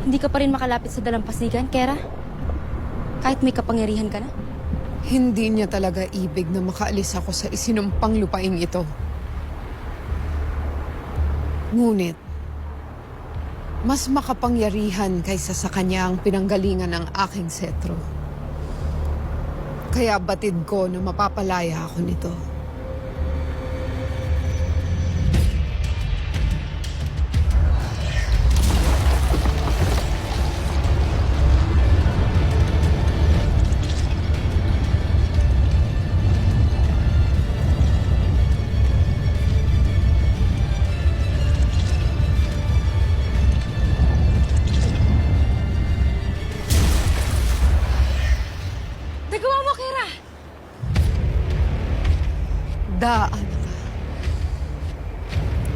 Hindi ka pa rin makalapit sa dalampasigan, Kera? Kahit may kapangyarihan ka na? Hindi niya talaga ibig na makaalis ako sa isinumpang lupaing ito. Ngunit, mas makapangyarihan kaysa sa kanya ang pinanggalingan ng aking setro. Kaya batid ko na mapapalaya ako nito. Nagawa mo, Kera! Daan ka.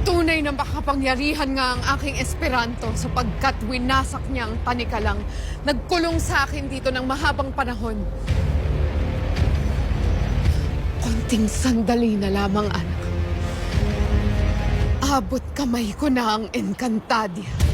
Tunay na makapangyarihan nga ang aking Esperanto sapagkat winasak niya ang panikalang nagkulong sa akin dito ng mahabang panahon. Konting sandali na lamang, anak. Abot kamay ko na ang Encantadia.